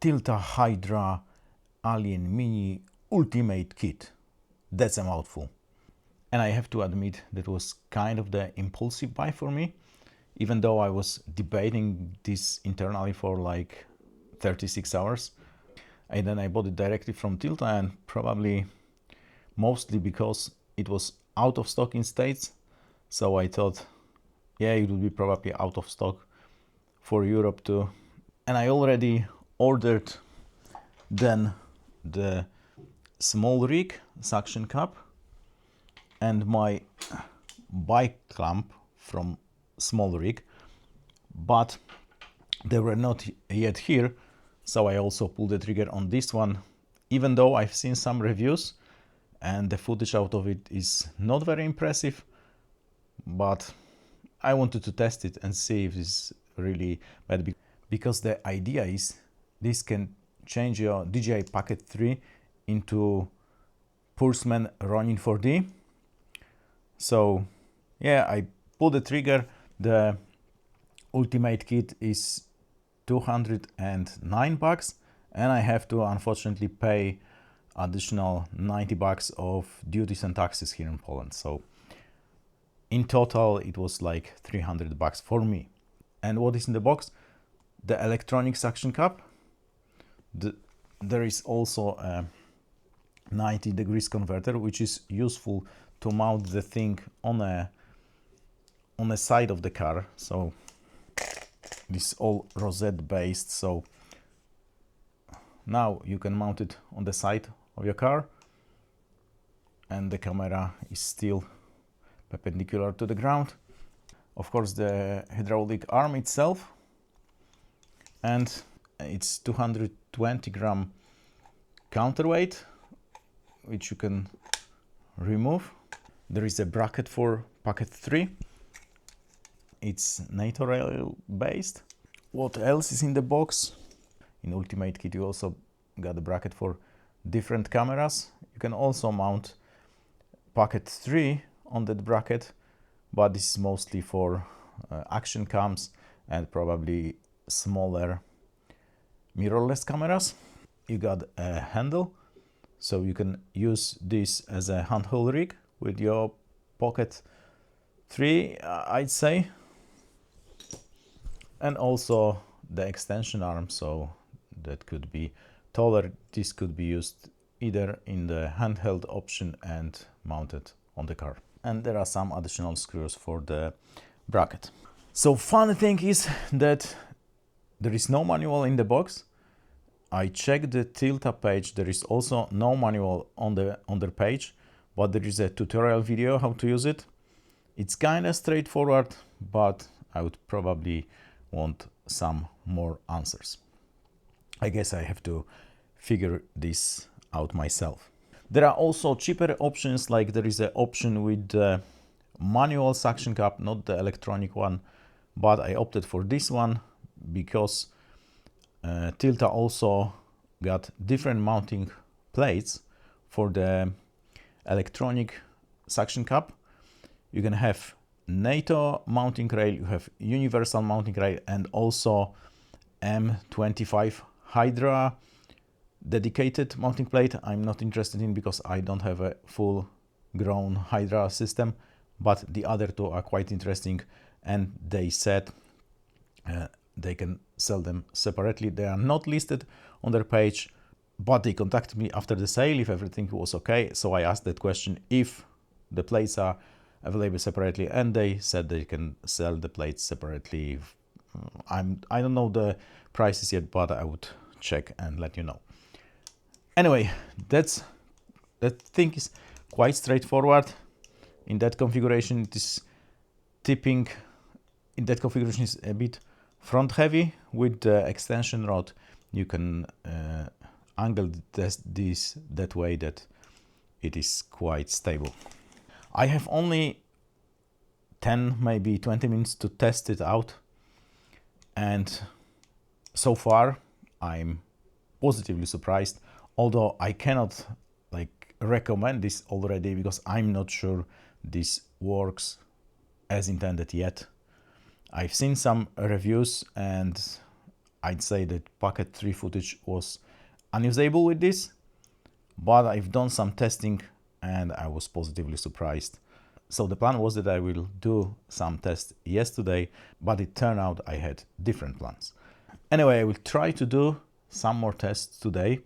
Tilta Hydra Alien Mini Ultimate Kit. That's a mouthful. And I have to admit that was kind of the impulsive buy for me, even though I was debating this internally for like 36 hours. And then I bought it directly from Tilta, and probably mostly because it was out of stock in States. So I thought, yeah, it would be probably out of stock for Europe too. And I already ordered then the Smallrig suction cup and my bike clamp from Smallrig, but they were not yet here, so I also pulled the trigger on this one, even though I've seen some reviews and the footage out of it is not very impressive, but I wanted to test it and see if it's really bad, because the idea is this can change your DJI Pocket 3 into Pulseman Ronin 4D. So yeah, I pulled the trigger. The Ultimate Kit is $209, and I have to unfortunately pay additional $90 of duties and taxes here in Poland. So in total it was like $300 for me. And what is in the box? The electronic suction cup. There is also a 90 degrees converter, which is useful to mount the thing on a side of the car. So this is all rosette based, so now you can mount it on the side of your car and the camera is still perpendicular to the ground. Of course, the hydraulic arm itself, and it's 220 gram counterweight, which you can remove. There is a bracket for Pocket 3. It's NATO rail based. What else is in the box? In Ultimate Kit you also got a bracket for different cameras. You can also mount Pocket 3 on that bracket, but this is mostly for action cams and probably smaller mirrorless cameras. You got a handle, so you can use this as a handheld rig with your Pocket 3, I'd say. And also the extension arm, so that could be taller. This could be used either in the handheld option and mounted on the car. And there are some additional screws for the bracket. So funny thing is that there is no manual in the box. I checked the Tilta page. There is also no manual on their page, but there is a tutorial video how to use it. It's kind of straightforward, but I would probably want some more answers. I guess I have to figure this out myself. There are also cheaper options, like there is an option with the manual suction cup, not the electronic one, but I opted for this one because Tilta also got different mounting plates for the electronic suction cup. You can have NATO mounting rail, you have universal mounting rail, and also M25 Hydra dedicated mounting plate. I'm not interested in because I don't have a full grown Hydra system, but the other two are quite interesting, and they said they can sell them separately. They are not listed on their page, but they contacted me after the sale if everything was okay. So I asked that question if the plates are available separately, and they said they can sell the plates separately. I don't know the prices yet, but I would check and let you know. Anyway, that thing is quite straightforward. In that configuration, it is tipping. In that configuration, is a bit front heavy. With the extension rod, you can angle this that way that it is quite stable. I have only 10, maybe 20 minutes to test it out, and so far I'm positively surprised, although I cannot recommend this already because I'm not sure this works as intended yet. I've seen some reviews and I'd say that Pocket 3 footage was unusable with this, but I've done some testing and I was positively surprised. So the plan was that I will do some tests yesterday, but it turned out I had different plans. Anyway, I will try to do some more tests today.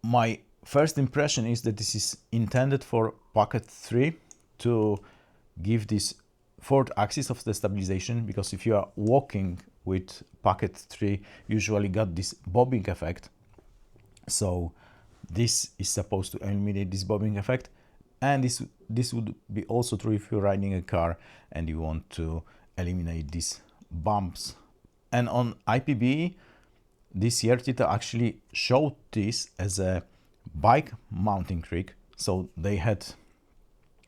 My first impression is that this is intended for Pocket 3 to give this fourth axis of the stabilization, because if you are walking with Pocket 3, usually got this bobbing effect. So this is supposed to eliminate this bobbing effect, and this would be also true if you're riding a car and you want to eliminate these bumps. And on IPB this year, Tilta actually showed this as a bike mounting trick. So they had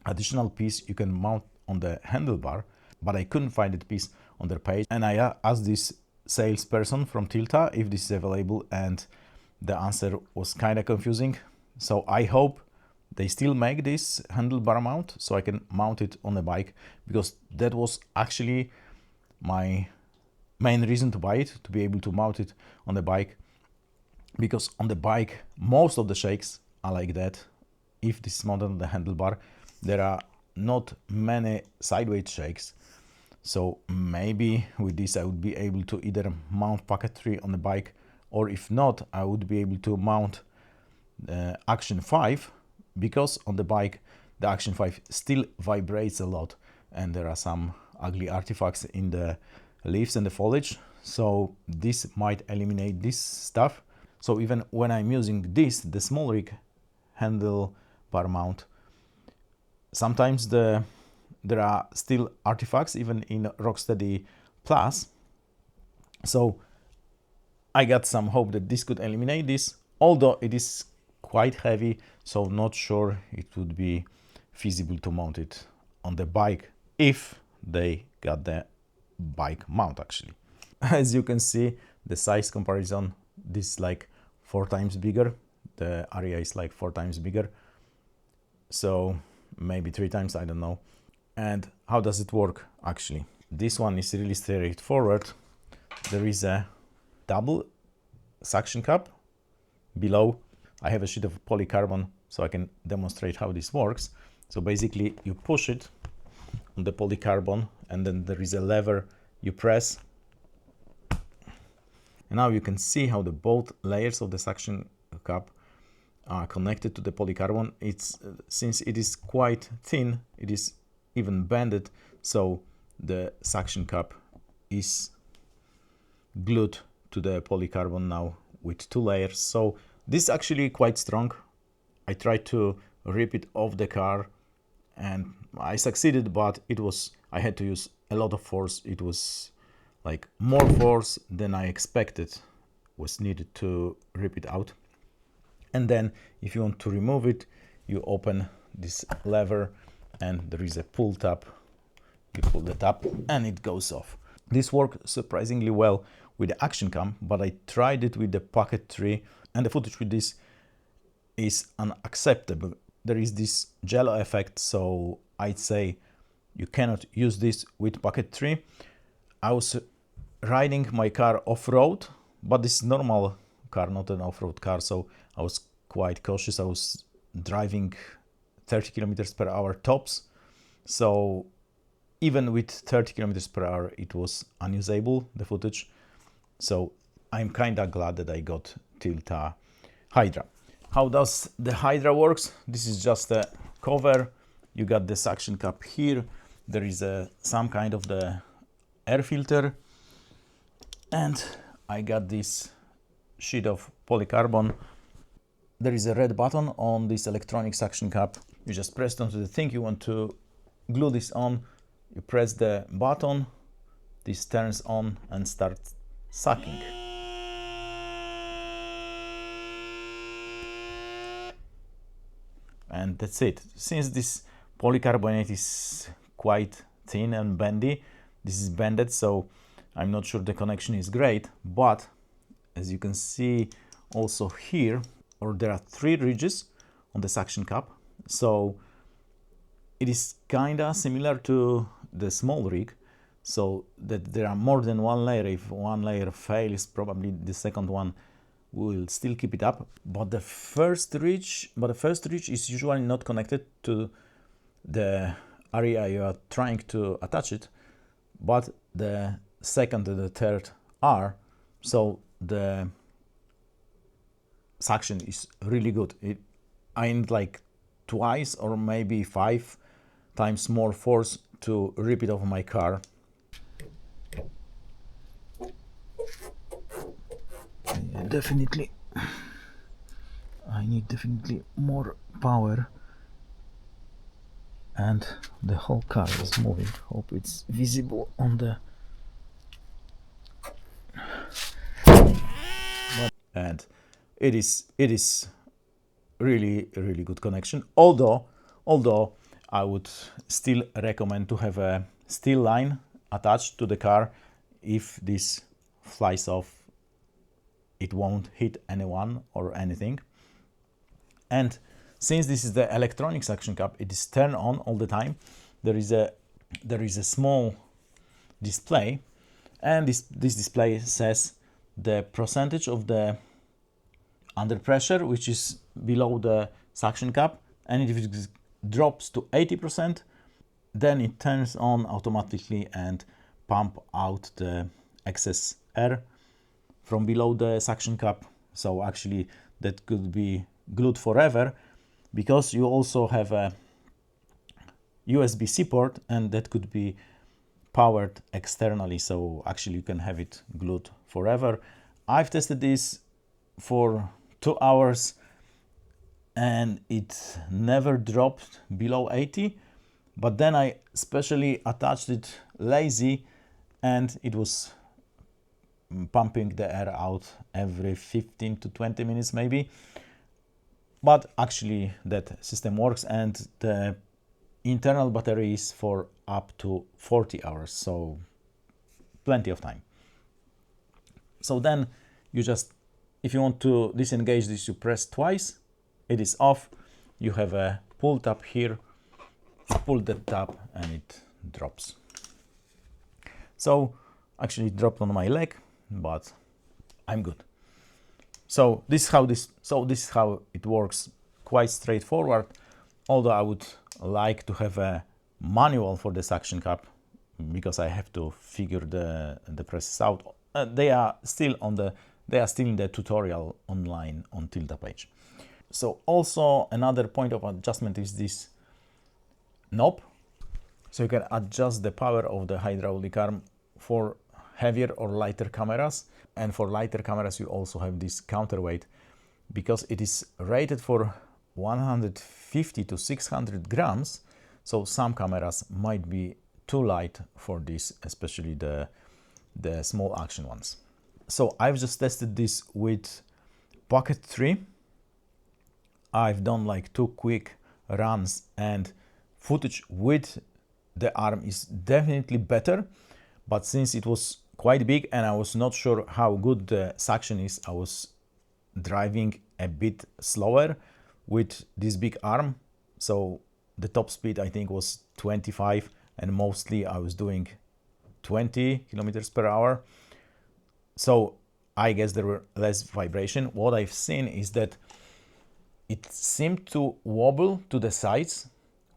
additional piece you can mount on the handlebar, but I couldn't find that piece on their page. And I asked this salesperson from Tilta if this is available, and the answer was kind of confusing. So I hope they still make this handlebar mount so I can mount it on a bike, because that was actually my main reason to buy it, to be able to mount it on the bike, because on the bike most of the shakes are like that. If this is mounted on the handlebar, there are not many sideways shakes. So maybe with this I would be able to either mount Pocket 3 on the bike, or if not, I would be able to mount the Acttion 5, because on the bike the Acttion 5 still vibrates a lot and there are some ugly artifacts in the leaves and the foliage. So this might eliminate this stuff. So even when I'm using this, the Smallrig handlebar mount, sometimes there are still artifacts even in Rocksteady Plus. So I got some hope that this could eliminate this, although it is quite heavy, so not sure it would be feasible to mount it on the bike if they got the bike mount actually. As you can see, the size comparison, this is like 4 times bigger, the area is like 4 times bigger, so maybe 3 times, I don't know. And how does it work actually? This one is really straightforward. There is a double suction cup below. I have a sheet of polycarbon so I can demonstrate how this works. So basically you push it on the polycarbon and then there is a lever you press. And now you can see how the both layers of the suction cup are connected to the polycarbon. It's since it is quite thin, it is even bended, so the suction cup is glued to the polycarbon now with 2 layers. So this is actually quite strong. I tried to rip it off the car and I succeeded, but I had to use a lot of force. It was like more force than I expected was needed to rip it out. And then if you want to remove it, you open this lever and there is a pull tab. You pull the tab and it goes off. This worked surprisingly well with the Acttion cam, but I tried it with the Pocket 3 and the footage with this is unacceptable. There is this jello effect, so I'd say you cannot use this with Pocket 3. I was riding my car off-road, but this is normal car, not an off-road car, so I was quite cautious. I was driving 30 kilometers per hour tops, so even with 30 kilometers per hour it was unusable, the footage. So I'm kinda glad that I got Tilta Hydra. How does the Hydra works? This is just a cover. You got the suction cup here. There is some kind of the air filter, and I got this sheet of polycarbon. There is a red button on this electronic suction cup. You just press it onto the thing. You want to glue this on. You press the button. This turns on and starts sucking. And that's it. Since this polycarbonate is quite thin and bendy, this is bended, so I'm not sure the connection is great, but as you can see also here, or there are 3 ridges on the suction cup, so it is kinda similar to the Smallrig. so that there are more than one layer. If one layer fails, probably the second one will still keep it up. But the first reach is usually not connected to the area you are trying to attach it, but the second and the third are. So the suction is really good. I need like twice or maybe 5 times more force to rip it off my car. Definitely, I need definitely more power, and the whole car is moving. Hope it's visible on the. And it is really good connection. Although I would still recommend to have a steel line attached to the car. If this flies off, it won't hit anyone or anything. And since this is the electronic suction cup, it is turned on all the time. There is a small display, and this display says the percentage of the under pressure, which is below the suction cup, and if it drops to 80%, then it turns on automatically and pump out the excess air from below the suction cup. So actually that could be glued forever, because you also have a USB-C port, and that could be powered externally, so actually you can have it glued forever. I've tested this for 2 hours and it never dropped below 80, but then I specially attached it lazy and it was pumping the air out every 15 to 20 minutes maybe. But actually that system works, and the internal battery is for up to 40 hours, so plenty of time. So then you just, if you want to disengage this, you press twice, it is off. You have a pull tab here, pull the tab and it drops. So actually it dropped on my leg, but I'm good. So this is how it works, quite straightforward. Although I would like to have a manual for the suction cup, because I have to figure the presses out. They are still in the tutorial online on Tilta page. So also another point of adjustment is this knob. So you can adjust the power of the hydraulic arm for heavier or lighter cameras. And for lighter cameras you also have this counterweight, because it is rated for 150 to 600 grams. So some cameras might be too light for this, especially the small action ones. So I've just tested this with Pocket 3. I've done like 2 quick runs, and footage with the arm is definitely better. But since it was quite big and I was not sure how good the suction is, I was driving a bit slower with this big arm. So the top speed I think was 25, and mostly I was doing 20 kilometers per hour. So I guess there were less vibration. What I've seen is that it seemed to wobble to the sides,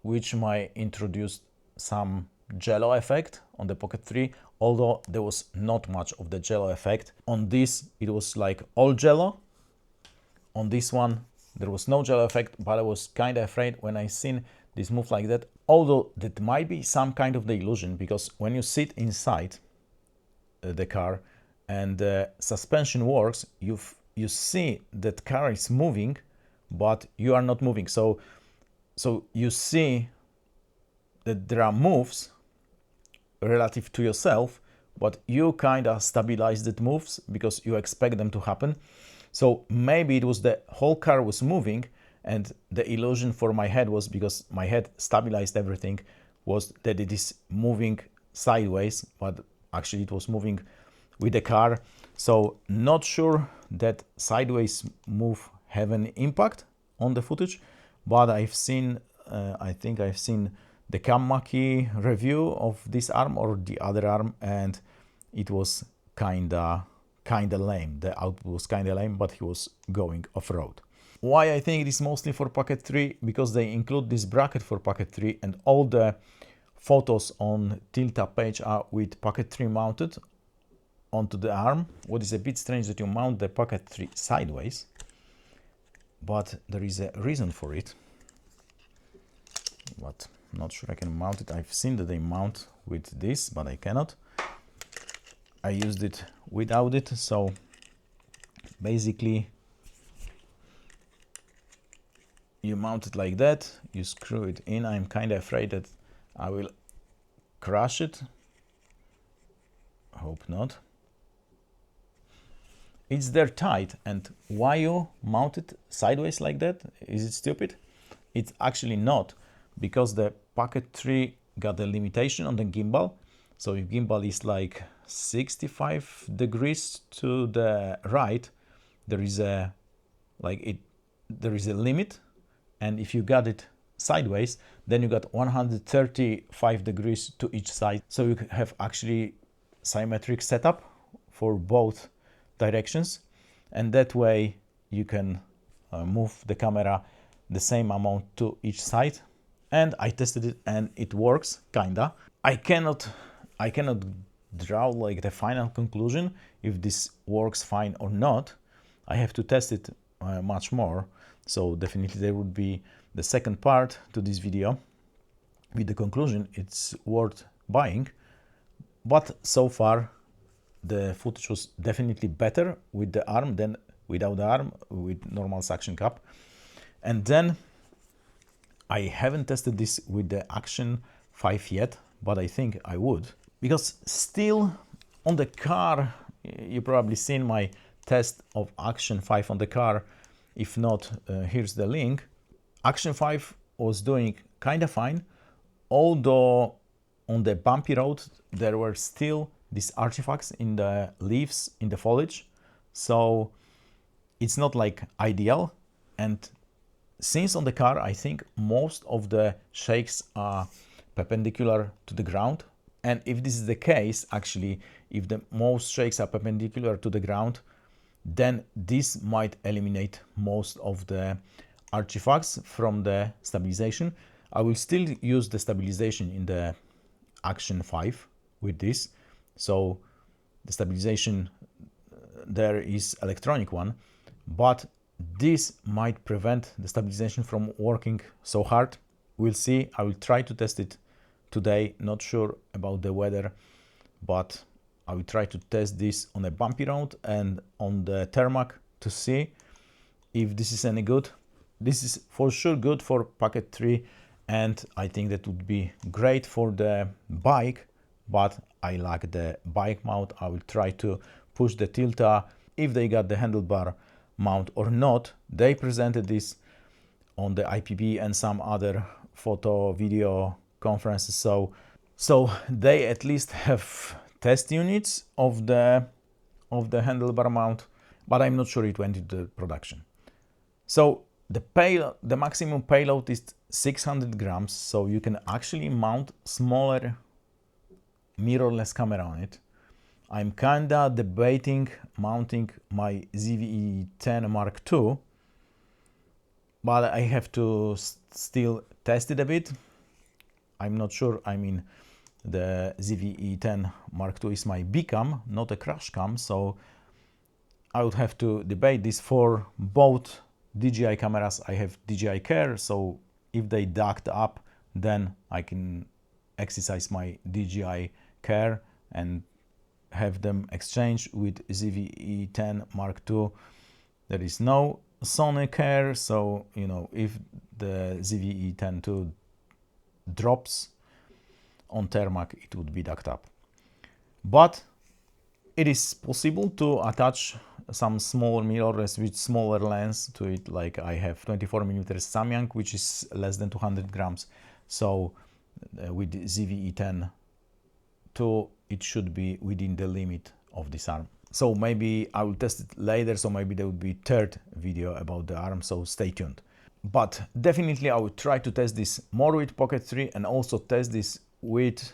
which might introduce some jello effect on the Pocket 3, although there was not much of the jello effect. On this it was like all jello. On this one there was no jello effect, but I was kind of afraid when I seen this move like that. Although that might be some kind of the illusion, because when you sit inside the car and the suspension works, you see that car is moving, but you are not moving. So you see that there are moves relative to yourself, but you kind of stabilize that moves because you expect them to happen. So maybe it was the whole car was moving, and the illusion for my head was, because my head stabilized everything, was that it is moving sideways, but actually it was moving with the car. So not sure that sideways move have an impact on the footage, but I've seen I think I've seen the Kamaki review of this arm or the other arm, and it was kinda lame. The output was kinda lame, but he was going off-road. Why I think it is mostly for Pocket 3? Because they include this bracket for Pocket 3, and all the photos on Tilta page are with Pocket 3 mounted onto the arm. What is a bit strange that you mount the Pocket 3 sideways, but there is a reason for it. But I'm not sure I can mount it. I've seen that they mount with this, but I cannot. I used it without it, so basically you mount it like that, you screw it in. I'm kind of afraid that I will crush it. Hope not. It's there tight, and why you mount it sideways like that? Is it stupid? It's actually not, because the Pocket 3 got a limitation on the gimbal. So if gimbal is like 65 degrees to the right, there is a limit, and if you got it sideways, then you got 135 degrees to each side. So you have actually symmetric setup for both directions, and that way you can move the camera the same amount to each side. And I tested it and it works kinda. I cannot draw like the final conclusion if this works fine or not. I have to test it much more, so definitely there would be the second part to this video with the conclusion it's worth buying. But so far the footage was definitely better with the arm than without the arm, with normal suction cup. And then I haven't tested this with the Acttion 5 yet, but I think I would, because still on the car, you probably seen my test of Acttion 5 on the car. If not, here's the link. Acttion 5 was doing kind of fine, although on the bumpy road there were still these artifacts in the leaves, in the foliage, so it's not like ideal. And since on the car I think most of the shakes are perpendicular to the ground, and if this is the case, actually if the most shakes are perpendicular to the ground, then this might eliminate most of the artifacts from the stabilization. I will still use the stabilization in the Acttion 5 with this, so the stabilization there is electronic one, but this might prevent the stabilization from working so hard. We'll see. I will try to test it today. Not sure about the weather, but I will try to test this on a bumpy road and on the tarmac to see if this is any good. This is for sure good for Pocket 3, and I think that would be great for the bike, but I like the bike mount. I will try to push the Tilta if they got the handlebar mount or not. They presented this on the IPB and some other photo video conferences, so they at least have test units of the handlebar mount, but I'm not sure it went into production. So the maximum payload is 600 grams, so you can actually mount smaller mirrorless camera on it. I'm kinda debating mounting my ZV-E10 Mark II, but I have to still test it a bit. I'm not sure. I mean, the ZV-E10 Mark II is my B cam, not a crash cam, so I would have to debate this. For both DJI cameras I have DJI Care, so if they docked up, then I can exercise my DJI Care and have them exchange with ZV-E10 Mark II. There is no Sony Care, so you know, if the ZV-E10 II drops on tarmac, it would be docked up. But it is possible to attach some smaller mirrorless with smaller lens to it, like I have 24mm Samyang, which is less than 200 grams. So with ZV-E10 II, it should be within the limit of this arm. So maybe I will test it later, so maybe there will be third video about the arm, so stay tuned. But definitely I would try to test this more with Pocket 3 and also test this with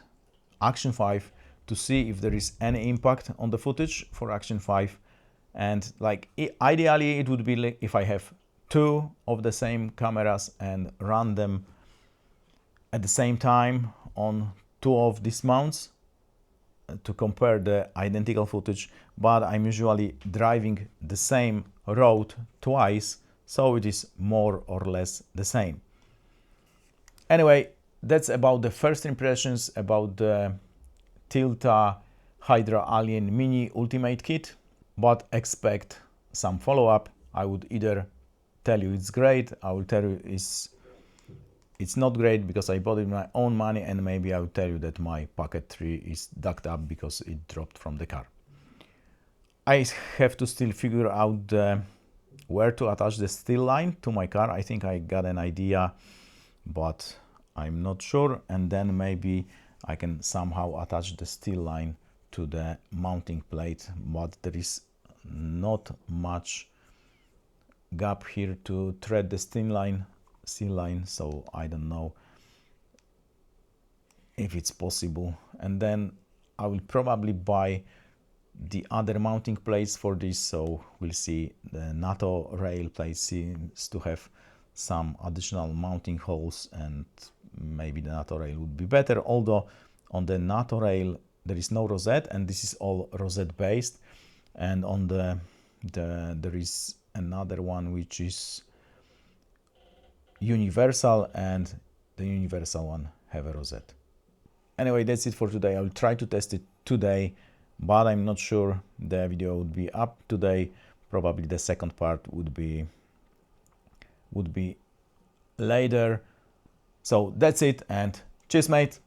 Acttion 5 to see if there is any impact on the footage for Acttion 5. And like ideally it would be like if I have two of the same cameras and run them at the same time on two of these mounts to compare the identical footage, but I'm usually driving the same road twice, so it is more or less the same. Anyway, that's about the first impressions about the Tilta Hydra Alien Mini Ultimate Kit, but expect some follow-up. I would either tell you it's great, I will tell you it's not great because I bought it with my own money, and maybe I will tell you that my Pocket 3 is dug up because it dropped from the car. I have to still figure out where to attach the still line to my car. I think I got an idea, but I'm not sure. And then maybe I can somehow attach the still line to the mounting plate, but there is not much gap here to thread the still line, so I don't know if it's possible. And then I will probably buy the other mounting plates for this, so we'll see. The NATO rail plate seems to have some additional mounting holes, and maybe the NATO rail would be better, although on the NATO rail there is no rosette, and this is all rosette based, and on there is another one which is universal, and the universal one have a rosette. Anyway, that's it for today. I will try to test it today, but I'm not sure the video would be up today. Probably the second part would be later. So that's it, and cheers, mate.